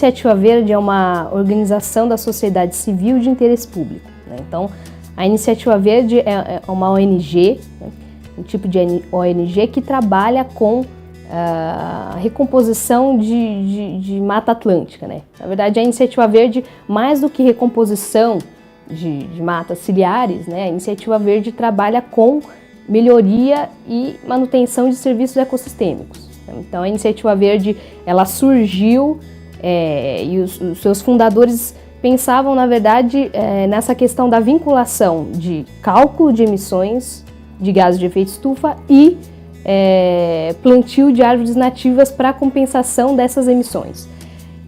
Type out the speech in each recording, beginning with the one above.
Iniciativa Verde é uma organização da sociedade civil de interesse público, né? Então, a Iniciativa Verde é uma ONG, né? Um tipo de ONG que trabalha com a recomposição de Mata Atlântica, né? Na verdade, a Iniciativa Verde, mais do que recomposição de matas ciliares, né? A Iniciativa Verde trabalha com melhoria e manutenção de serviços ecossistêmicos. Então, a Iniciativa Verde, ela surgiu e os seus fundadores pensavam, na verdade, nessa questão da vinculação de cálculo de emissões de gases de efeito estufa e plantio de árvores nativas para compensação dessas emissões.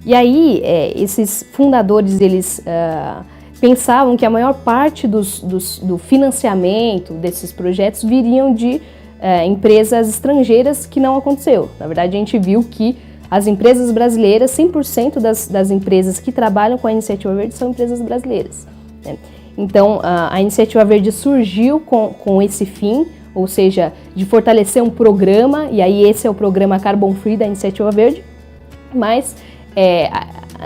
E aí, esses fundadores, eles pensavam que a maior parte do financiamento desses projetos viriam de empresas estrangeiras, que não aconteceu. Na verdade, a gente viu que as empresas brasileiras, 100% das empresas que trabalham com a Iniciativa Verde são empresas brasileiras, né? Então, a Iniciativa Verde surgiu com esse fim, ou seja, de fortalecer um programa, e aí esse é o programa Carbon Free da Iniciativa Verde, mas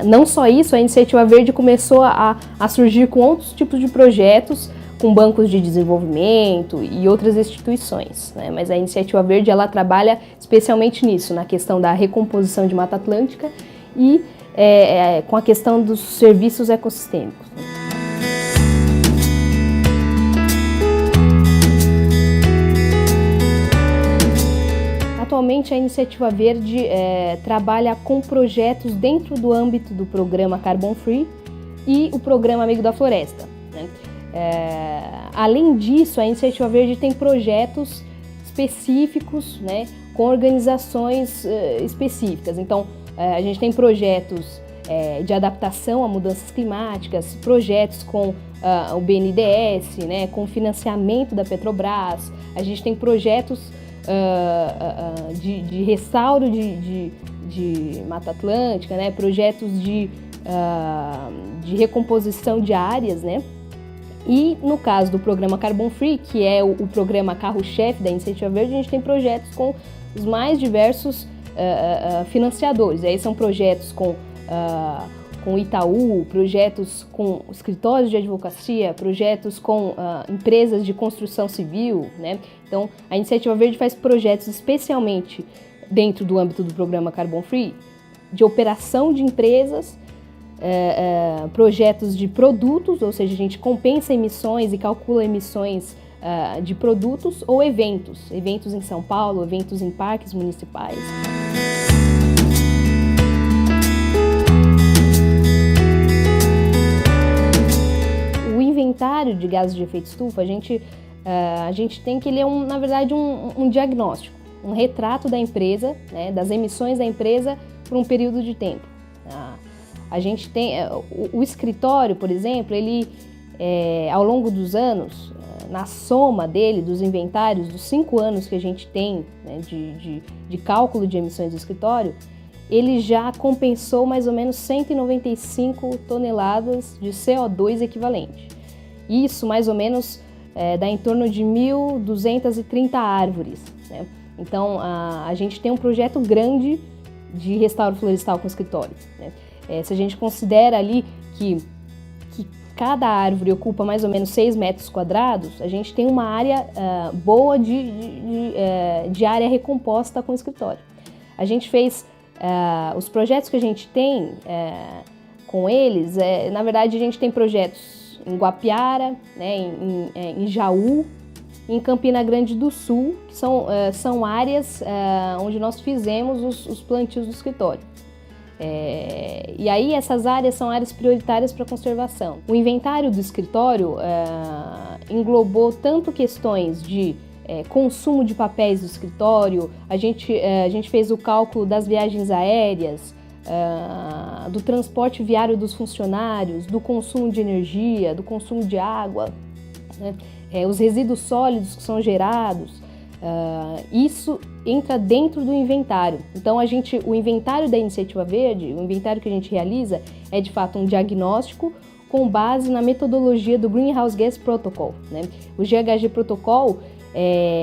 não só isso, a Iniciativa Verde começou a surgir com outros tipos de projetos, com bancos de desenvolvimento e outras instituições, né? Mas a Iniciativa Verde, ela trabalha especialmente nisso, na questão da recomposição de Mata Atlântica e com a questão dos serviços ecossistêmicos. Atualmente, a Iniciativa Verde trabalha com projetos dentro do âmbito do programa Carbon Free e o programa Amigo da Floresta, né? Além disso, a Iniciativa Verde tem projetos específicos, né, com organizações específicas. Então, a gente tem projetos de adaptação a mudanças climáticas, projetos com o BNDES, né, com financiamento da Petrobras. A gente tem projetos de restauro de Mata Atlântica, né, projetos de recomposição de áreas, né? E no caso do programa Carbon Free, que é o programa carro-chefe da Iniciativa Verde, a gente tem projetos com os mais diversos financiadores. Aí são projetos com Itaú, projetos com escritórios de advocacia, projetos com empresas de construção civil, né? Então, a Iniciativa Verde faz projetos especialmente dentro do âmbito do programa Carbon Free, de operação de empresas, projetos de produtos, ou seja, a gente compensa emissões e calcula emissões de produtos, ou eventos em São Paulo, eventos em parques municipais. O inventário de gases de efeito estufa, a gente tem que ele é, na verdade, um diagnóstico, um retrato da empresa, né, das emissões da empresa por um período de tempo. A gente tem o escritório, por exemplo, ele ao longo dos anos, na soma dele, dos inventários, dos 5 anos que a gente tem, né, de cálculo de emissões do escritório, ele já compensou mais ou menos 195 toneladas de CO2 equivalente. Isso mais ou menos dá em torno de 1.230 árvores, né? Então, a gente tem um projeto grande de restauro florestal com escritório, né? Se a gente considera ali que cada árvore ocupa mais ou menos 6 metros quadrados, a gente tem uma área boa de área recomposta com escritório. A gente fez os projetos que a gente tem com eles, na verdade a gente tem projetos em Guapiara, né, em Jaú, em Campina Grande do Sul, que são áreas onde nós fizemos os plantios do escritório. E aí essas áreas são áreas prioritárias para conservação. O inventário do escritório englobou tanto questões de consumo de papéis do escritório, a gente fez o cálculo das viagens aéreas, do transporte viário dos funcionários, do consumo de energia, do consumo de água, né? Os resíduos sólidos que são gerados. Isso entra dentro do inventário. Então, o inventário da Iniciativa Verde, o inventário que a gente realiza, é de fato um diagnóstico com base na metodologia do Greenhouse Gas Protocol, né? O GHG Protocol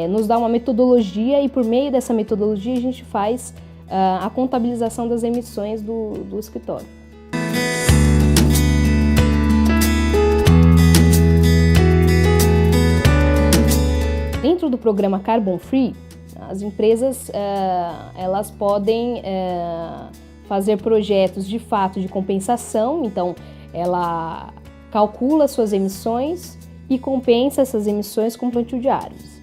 nos dá uma metodologia e, por meio dessa metodologia, a gente faz a contabilização das emissões do escritório. Dentro do programa Carbon Free, as empresas elas podem fazer projetos de fato de compensação, então ela calcula suas emissões e compensa essas emissões com plantio de árvores.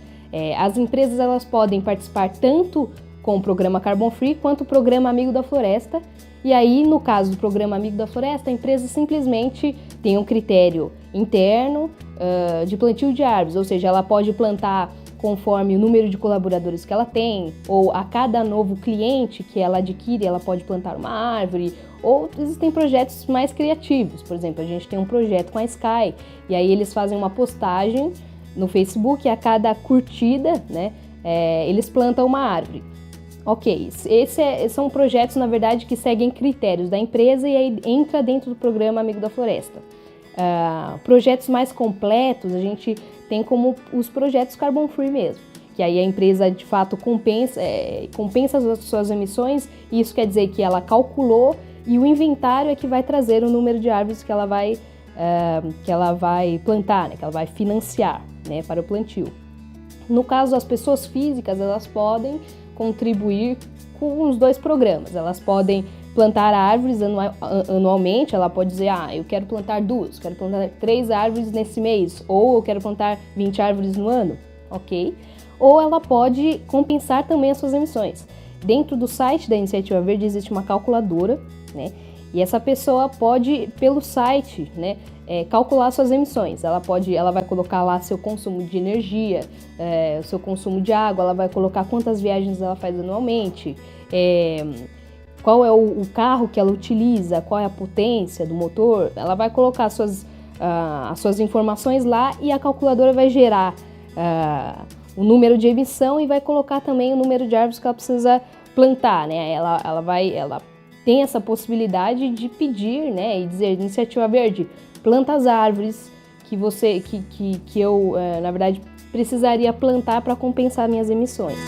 As empresas elas podem participar tanto com o programa Carbon Free quanto o programa Amigo da Floresta, e aí no caso do programa Amigo da Floresta, a empresa simplesmente tem um critério interno de plantio de árvores, ou seja, ela pode plantar conforme o número de colaboradores que ela tem, ou a cada novo cliente que ela adquire, ela pode plantar uma árvore, ou existem projetos mais criativos. Por exemplo, a gente tem um projeto com a Sky, e aí eles fazem uma postagem no Facebook, e a cada curtida, né, eles plantam uma árvore. Ok, são projetos, na verdade, que seguem critérios da empresa e aí entra dentro do programa Amigo da Floresta. Projetos mais completos, a gente tem como os projetos Carbon Free mesmo, que aí a empresa de fato compensa as suas emissões, e isso quer dizer que ela calculou e o inventário é que vai trazer o número de árvores que ela vai plantar, né, que ela vai financiar, né, para o plantio. No caso das pessoas físicas, elas podem contribuir com os dois programas, elas podem plantar árvores anualmente, ela pode dizer, eu quero plantar 2, quero plantar 3 árvores nesse mês, ou eu quero plantar 20 árvores no ano, ok? Ou ela pode compensar também as suas emissões. Dentro do site da Iniciativa Verde existe uma calculadora, né? E essa pessoa pode, pelo site, né, calcular suas emissões. Ela vai colocar lá seu consumo de energia, o seu consumo de água, ela vai colocar quantas viagens ela faz anualmente, qual é o carro que ela utiliza, qual é a potência do motor. Ela vai colocar as suas informações lá e a calculadora vai gerar o número de emissão e vai colocar também o número de árvores que ela precisa plantar, né? Ela tem essa possibilidade de pedir, né, e dizer, Iniciativa Verde, planta as árvores que eu, na verdade, precisaria plantar para compensar minhas emissões.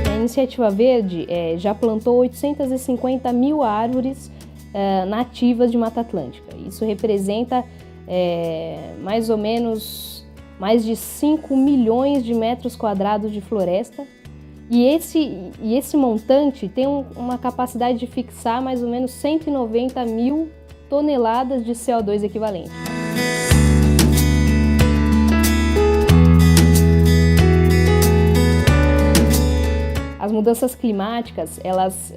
A Iniciativa Verde já plantou 850 mil árvores nativas de Mata Atlântica. Isso representa mais ou menos mais de 5 milhões de metros quadrados de floresta. E esse montante tem uma capacidade de fixar mais ou menos 190 mil toneladas de CO2 equivalente. As mudanças climáticas, elas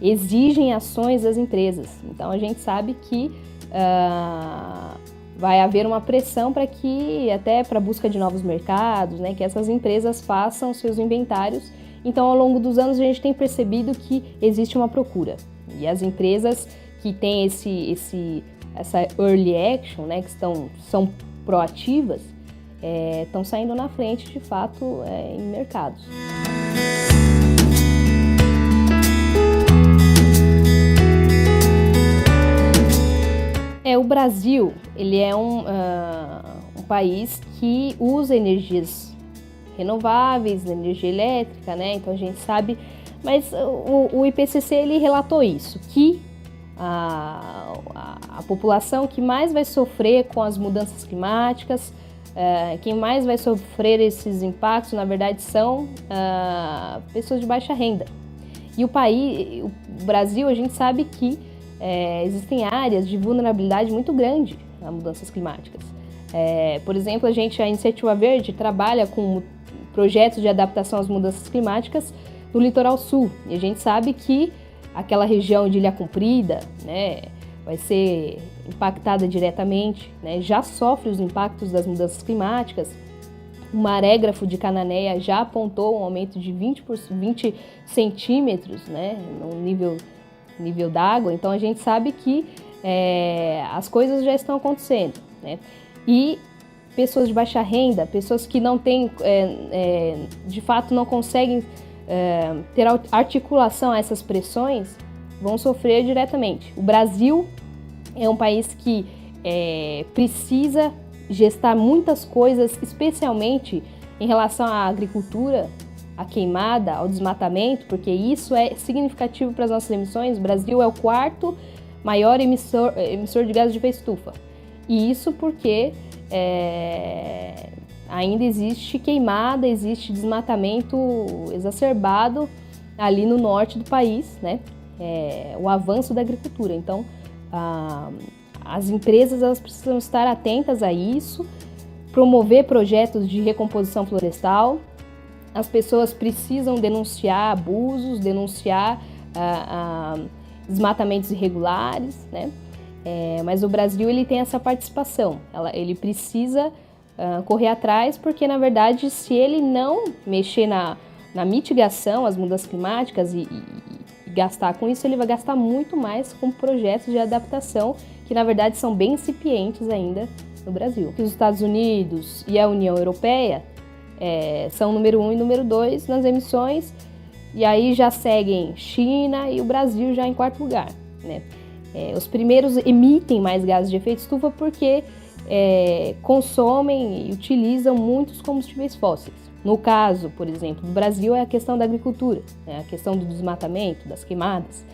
exigem ações das empresas. Então, a gente sabe que vai haver uma pressão para que, até para a busca de novos mercados, né, que essas empresas façam seus inventários. Então, ao longo dos anos, a gente tem percebido que existe uma procura. E as empresas que têm essa early action, né, que são proativas, estão saindo na frente, de fato, em mercados. O Brasil, ele é um país que usa energias renováveis, energia elétrica, né? Então a gente sabe, mas o IPCC ele relatou isso, que a população que mais vai sofrer com as mudanças climáticas, quem mais vai sofrer esses impactos, na verdade, são pessoas de baixa renda. E o Brasil, a gente sabe que existem áreas de vulnerabilidade muito grande a mudanças climáticas. Por exemplo, a Iniciativa Verde trabalha com projetos de adaptação às mudanças climáticas no litoral sul. E a gente sabe que aquela região de Ilha Comprida, né, vai ser impactada diretamente, né, já sofre os impactos das mudanças climáticas. O Marégrafo de Cananéia já apontou um aumento de 20 centímetros, né, no nível d'água. Então a gente sabe que as coisas já estão acontecendo, né? E pessoas de baixa renda, pessoas que não têm, de fato não conseguem ter articulação a essas pressões, vão sofrer diretamente. O Brasil é um país que precisa gestar muitas coisas, especialmente em relação à agricultura, à queimada, ao desmatamento, porque isso é significativo para as nossas emissões. O Brasil é o 4º maior emissor de gases de efeito estufa. E isso porque ainda existe queimada, existe desmatamento exacerbado ali no norte do país, né? O avanço da agricultura. Então, as empresas elas precisam estar atentas a isso, promover projetos de recomposição florestal. As pessoas precisam denunciar abusos, denunciar desmatamentos irregulares, né? Mas o Brasil ele tem essa participação, ele precisa correr atrás, porque na verdade se ele não mexer na mitigação às mudanças climáticas e gastar com isso, ele vai gastar muito mais com projetos de adaptação que na verdade são bem incipientes ainda no Brasil. Os Estados Unidos e a União Europeia são número 1 e número 2 nas emissões, e aí já seguem China e o Brasil já em 4º lugar, né? Os primeiros emitem mais gases de efeito estufa porque consomem e utilizam muitos combustíveis fósseis. No caso, por exemplo, do Brasil é a questão da agricultura, né? A questão do desmatamento, das queimadas.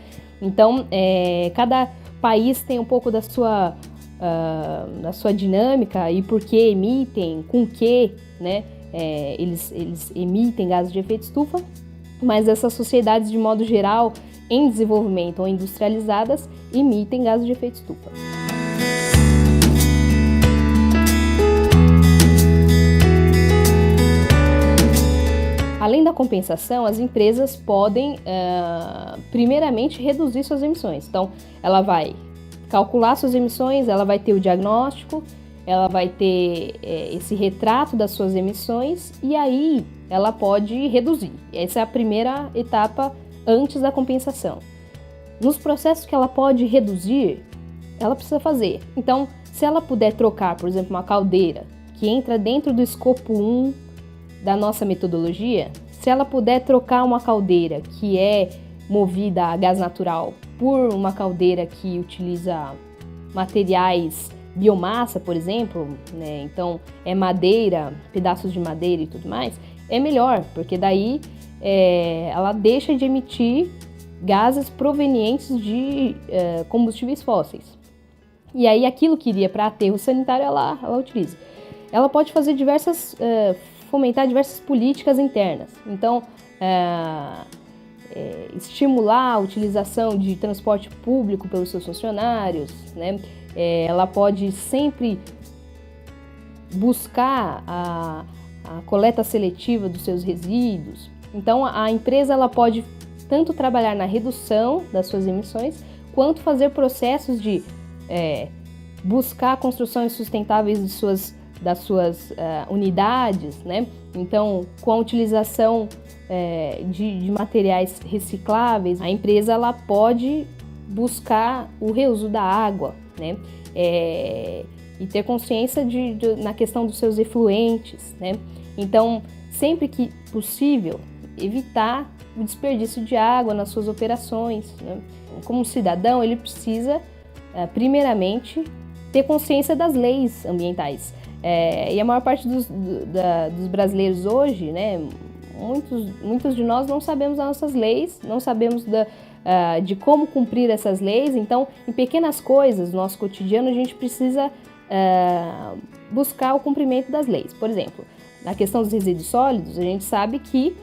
Então, cada país tem um pouco da sua dinâmica e por que emitem, com que, né? Eles emitem gases de efeito estufa, mas essas sociedades, de modo geral, em desenvolvimento ou industrializadas, emitem gases de efeito estufa. Além da compensação, as empresas podem, primeiramente, reduzir suas emissões. Então, ela vai calcular suas emissões, ela vai ter o diagnóstico, ela vai ter esse retrato das suas emissões e aí ela pode reduzir. Essa é a primeira etapa antes da compensação. Nos processos que ela pode reduzir, ela precisa fazer. Então, se ela puder trocar, por exemplo, uma caldeira que entra dentro do escopo 1 da nossa metodologia, se ela puder trocar uma caldeira que é movida a gás natural por uma caldeira que utiliza materiais biomassa, por exemplo, né? Então é madeira, pedaços de madeira e tudo mais, é melhor, porque daí ela deixa de emitir gases provenientes de combustíveis fósseis. E aí aquilo que iria para aterro sanitário ela utiliza. Ela pode fazer fomentar diversas políticas internas. Então, estimular a utilização de transporte público pelos seus funcionários, né? Ela pode sempre buscar a coleta seletiva dos seus resíduos. Então, a empresa ela pode tanto trabalhar na redução das suas emissões, quanto fazer processos de buscar construções sustentáveis das suas unidades, né? Então, com a utilização de materiais recicláveis, a empresa ela pode buscar o reuso da água, né? E ter consciência na questão dos seus efluentes, né? Então, sempre que possível, evitar o desperdício de água nas suas operações, né? Como cidadão, ele precisa, primeiramente, ter consciência das leis ambientais. E a maior parte dos brasileiros hoje, né, muitos de nós não sabemos as nossas leis, não sabemos de como cumprir essas leis. Então, em pequenas coisas do nosso cotidiano, a gente precisa buscar o cumprimento das leis. Por exemplo, na questão dos resíduos sólidos, a gente sabe que,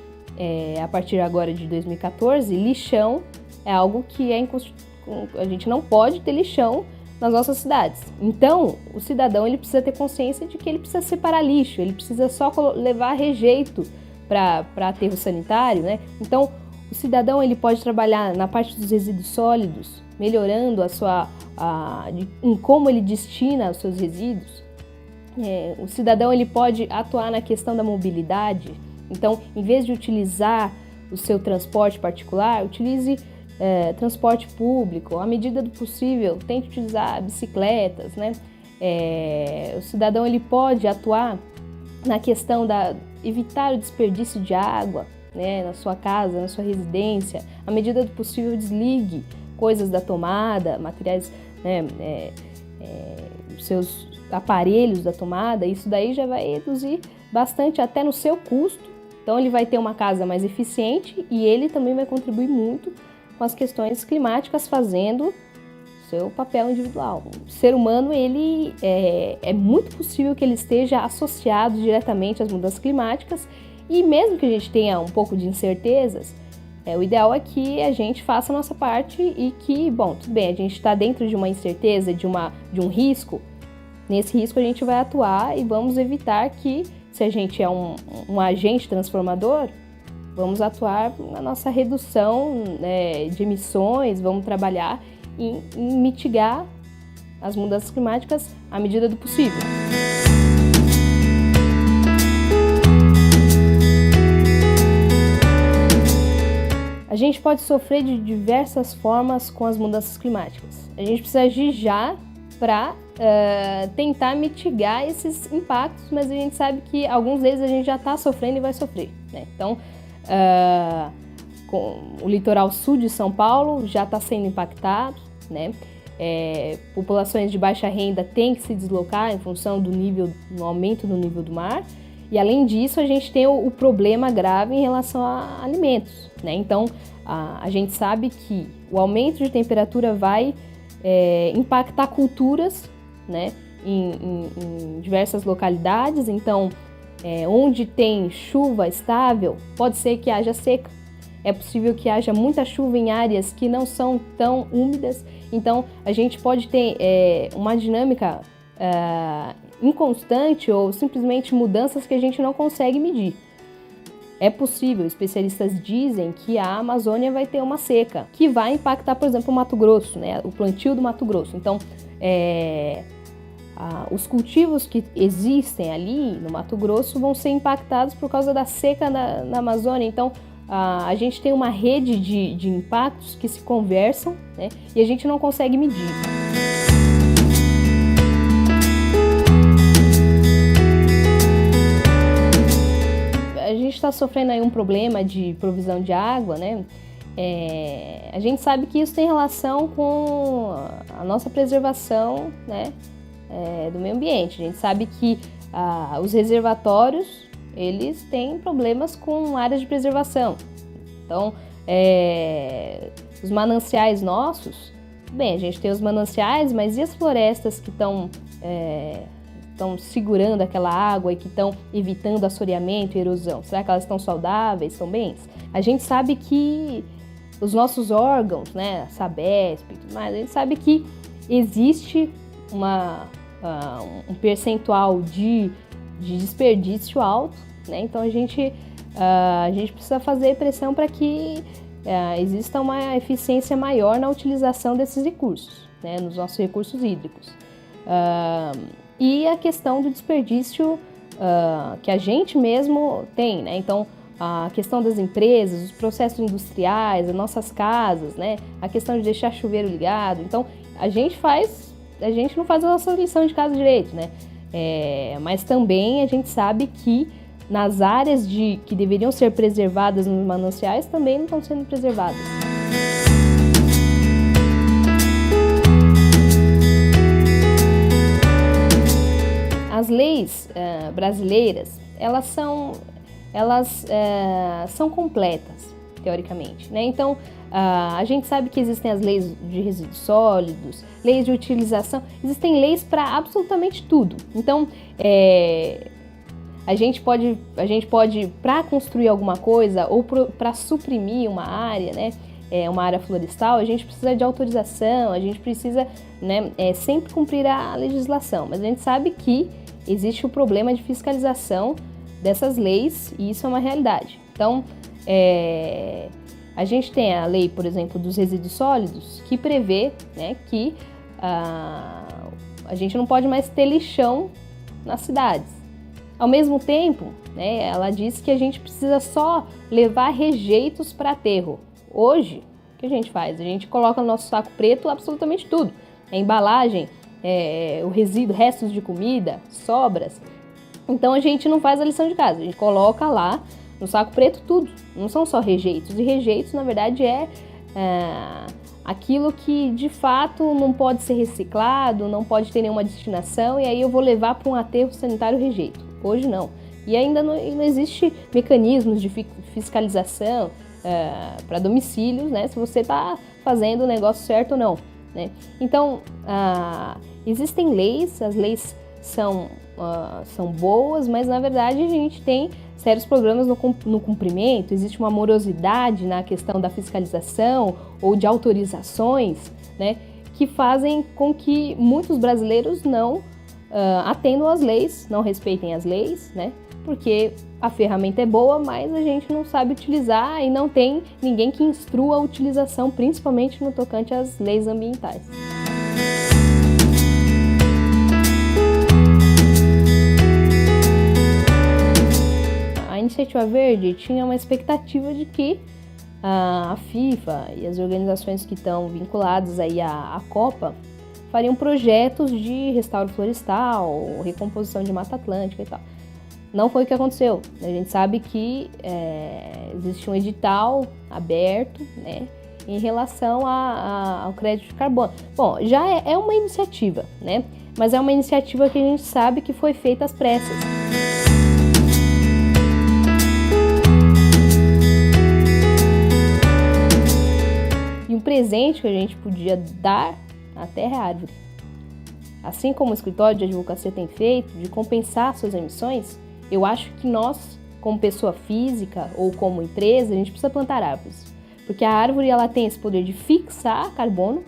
a partir agora de 2014, lixão é algo que a gente não pode ter lixão nas nossas cidades. Então, o cidadão ele precisa ter consciência de que ele precisa separar lixo, ele precisa só levar rejeito para aterro sanitário, né? Então, o cidadão ele pode trabalhar na parte dos resíduos sólidos, melhorando em como ele destina os seus resíduos. O cidadão ele pode atuar na questão da mobilidade. Então, em vez de utilizar o seu transporte particular, utilize transporte público. À medida do possível, tente utilizar bicicletas, né? O cidadão ele pode atuar na questão evitar o desperdício de água, né, na sua casa, na sua residência. À medida do possível, desligue coisas da tomada, materiais, né, os seus aparelhos da tomada, isso daí já vai reduzir bastante até no seu custo. Então ele vai ter uma casa mais eficiente e ele também vai contribuir muito com as questões climáticas, fazendo seu papel individual. O ser humano, ele é muito possível que ele esteja associado diretamente às mudanças climáticas, e mesmo que a gente tenha um pouco de incertezas, o ideal é que a gente faça a nossa parte e que, bom, tudo bem, a gente está dentro de uma incerteza, de um risco. Nesse risco a gente vai atuar e vamos evitar que, se a gente é um agente transformador, vamos atuar na nossa redução, de emissões, vamos trabalhar em mitigar as mudanças climáticas à medida do possível. A gente pode sofrer de diversas formas com as mudanças climáticas. A gente precisa agir já para tentar mitigar esses impactos, mas a gente sabe que alguns deles a gente já está sofrendo e vai sofrer, né? Então, com o litoral sul de São Paulo já está sendo impactado, né? Populações de baixa renda têm que se deslocar em função do aumento do nível do mar. E além disso, a gente tem o problema grave em relação a alimentos, né? Então, a gente sabe que o aumento de temperatura vai impactar culturas, né? Em diversas localidades. Então, onde tem chuva estável, pode ser que haja seca. É possível que haja muita chuva em áreas que não são tão úmidas. Então, a gente pode ter uma dinâmica inconstante ou simplesmente mudanças que a gente não consegue medir. É possível, especialistas dizem que a Amazônia vai ter uma seca, que vai impactar, por exemplo, o Mato Grosso, né? O plantio do Mato Grosso. Então, os cultivos que existem ali no Mato Grosso vão ser impactados por causa da seca na Amazônia. Então, a gente tem uma rede de impactos que se conversam, né? E a gente não consegue medir. A gente está sofrendo aí um problema de provisão de água, né? A gente sabe que isso tem relação com a nossa preservação, né? Do meio ambiente. A gente sabe que os reservatórios, eles têm problemas com áreas de preservação. Então, os mananciais nossos, bem, a gente tem os mananciais, mas e as florestas que estão segurando aquela água e que estão evitando assoreamento e erosão? Será que elas estão saudáveis, estão bem? A gente sabe que os nossos órgãos, né, a Sabesp e tudo mais, a gente sabe que existe um percentual de desperdício alto, né? Então a gente precisa fazer pressão para que exista uma eficiência maior na utilização desses recursos, né, nos nossos recursos hídricos. E a questão do desperdício que a gente mesmo tem, né? Então, a questão das empresas, os processos industriais, as nossas casas, né? A questão de deixar chuveiro ligado. Então, a gente não faz a nossa lição de casa direito, né? Mas também a gente sabe que nas áreas que deveriam ser preservadas nos mananciais também não estão sendo preservadas. As leis brasileiras, elas são completas, teoricamente, né? Então, a gente sabe que existem as leis de resíduos sólidos, leis de utilização, existem leis para absolutamente tudo. Então, a gente pode para construir alguma coisa ou para suprimir uma área, né? Uma área florestal, a gente precisa de autorização, a gente precisa, né, sempre cumprir a legislação, mas a gente sabe que existe o problema de fiscalização dessas leis e isso é uma realidade. Então, a gente tem a lei, por exemplo, dos resíduos sólidos, que prevê, né, que a gente não pode mais ter lixão nas cidades. Ao mesmo tempo, né, ela diz que a gente precisa só levar rejeitos para aterro. Hoje, o que a gente faz? A gente coloca no nosso saco preto absolutamente tudo. A embalagem, o resíduo, restos de comida, sobras. Então a gente não faz a lição de casa, a gente coloca lá no saco preto tudo. Não são só rejeitos. E rejeitos, na verdade, a aquilo que de fato não pode ser reciclado, não pode ter nenhuma destinação, e aí eu vou levar para um aterro sanitário e rejeito. Hoje não. E ainda não existe mecanismos de fiscalização para domicílios, né, se você está fazendo o negócio certo ou não, né? Então, existem leis, as leis são boas, mas na verdade a gente tem sérios problemas no cumprimento, existe uma morosidade na questão da fiscalização ou de autorizações, né, que fazem com que muitos brasileiros não atendam às leis, não respeitem as leis, né, porque a ferramenta é boa, mas a gente não sabe utilizar e não tem ninguém que instrua a utilização, principalmente no tocante às leis ambientais. A Iniciativa Verde tinha uma expectativa de que a FIFA e as organizações que estão vinculadas aí à Copa fariam projetos de restauro florestal, recomposição de Mata Atlântica e tal. Não foi o que aconteceu. A gente sabe que existe um edital aberto, né, em relação ao crédito de carbono. Bom, já é uma iniciativa, né, mas é uma iniciativa que a gente sabe que foi feita às pressas. E um presente que a gente podia dar à terra é a árvore. Assim como o escritório de advocacia tem feito, de compensar suas emissões, eu acho que nós, como pessoa física ou como empresa, a gente precisa plantar árvores. Porque a árvore ela tem esse poder de fixar carbono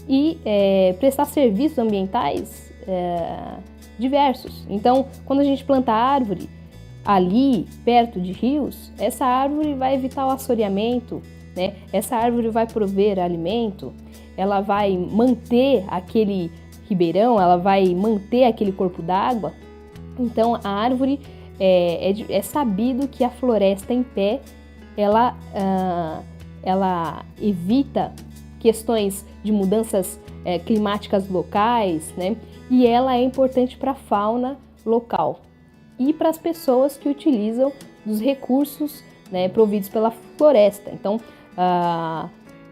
e prestar serviços ambientais diversos. Então, quando a gente planta árvore ali, perto de rios, essa árvore vai evitar o assoreamento, né? Essa árvore vai prover alimento, ela vai manter aquele ribeirão, ela vai manter aquele corpo d'água. Então, a árvore, é sabido que a floresta em pé, ela evita questões de mudanças climáticas locais, né? E ela é importante para a fauna local e para as pessoas que utilizam dos recursos, né, providos pela floresta. Então,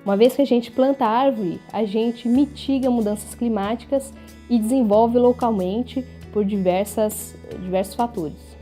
uma vez que a gente planta árvore, a gente mitiga mudanças climáticas e desenvolve localmente por diversos fatores.